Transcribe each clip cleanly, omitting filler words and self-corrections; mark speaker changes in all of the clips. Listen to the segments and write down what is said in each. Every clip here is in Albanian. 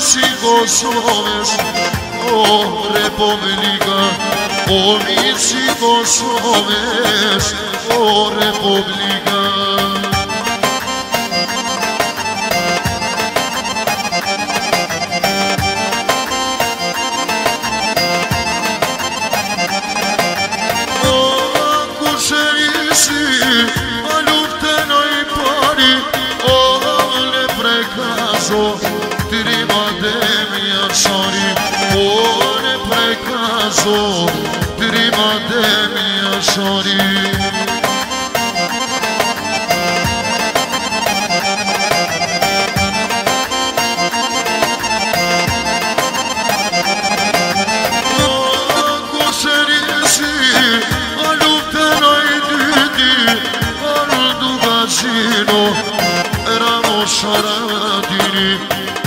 Speaker 1: si Kosovës, o Republika, o mirë si Kosovës, o Republika. Trima de mia shari, ore prekazo, trima de mia shari. Kushërisi, a luftën ai dyti, ardu gacino, eramo sharadini.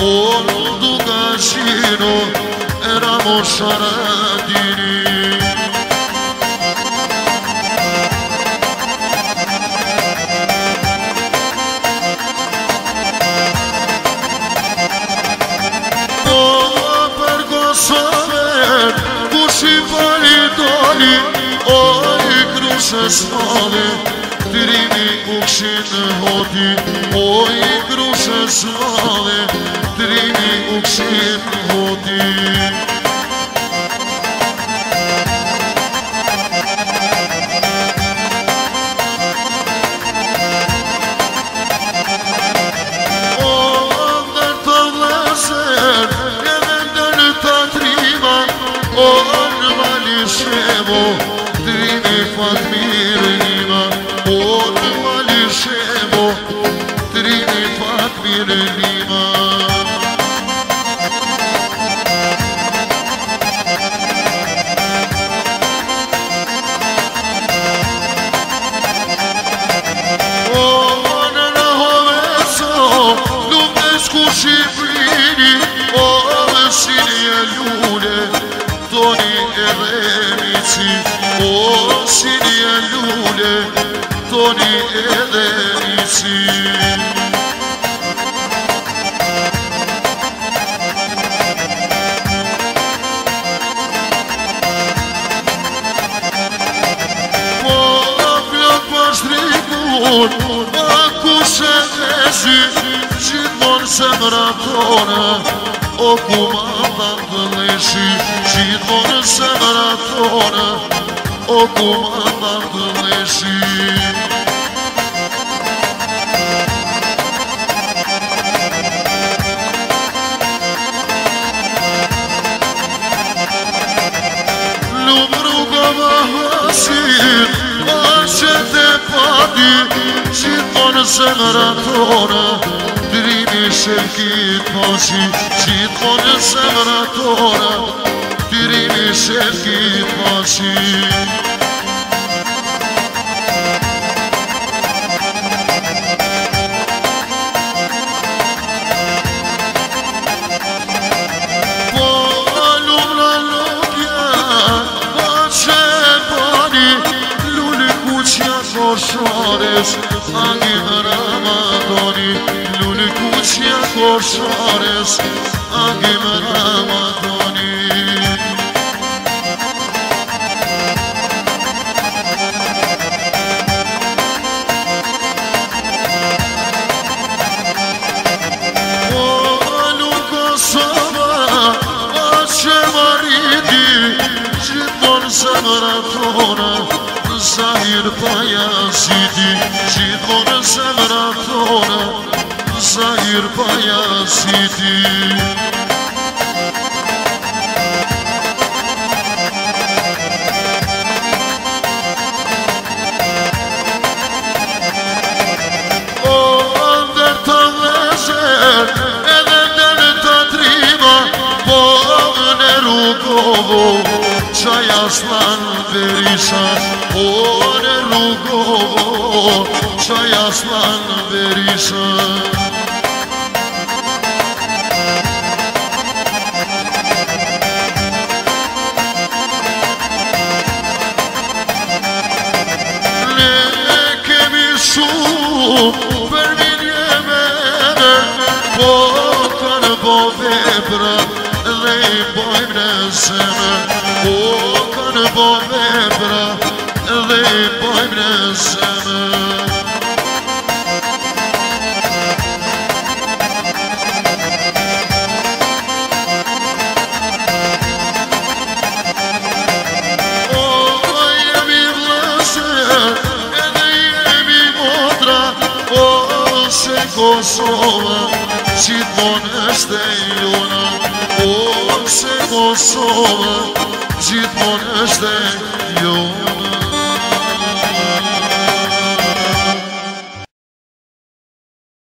Speaker 1: Oldu gacino, eramo sharadini. Per Kosovën, kush I pari doli, oj krushe svale, trimi u kshin hoti, oj krushe svale, trimi u kshin hoti. O, ndër të vlezer, edhe ndër të trima, o, në Malishevo, trimi Fatmir Lima, o, në Malishevo, trimi Fatmir Lima. Shqipërini, o dhe sinje lule, toni edhe mici, o sinje lule, toni edhe mici. Po plot për shtrikun, a kushe vezi, gjithmonë zemra tona, o kumandan të leshi, gjithmonë zemra tona, o kumandan të leshi. Lumë rruga më hasit, a që te pati, gjithmonë zemra tona, trimi shërkit moshi, gjithmonë zemra tona, trimi shërkit moshi. Po lumra lukja, a që pani, lulli kuqja korshares, angin Ramadani, lulli kuqja korshares, angin Ramadani. O alu Kosova, a që mariti, gjithmonë zemra tona, Zahir Pajazidi, gjithmonë zemra tona, Zahir Pajazidi. O ndër të vlezer, edhe ndër të trima, po në Rugovo, qaj aslan Berisha, o në Rugovo, qaj aslan Berisha. Për minje mene, po kanë bo vepra dhe i bojmë në zemër. O kanë bo vepra dhe i bojmë në zemër. Kosova, gjithmonë është e jona. O, se Kosova, gjithmonë është e jona.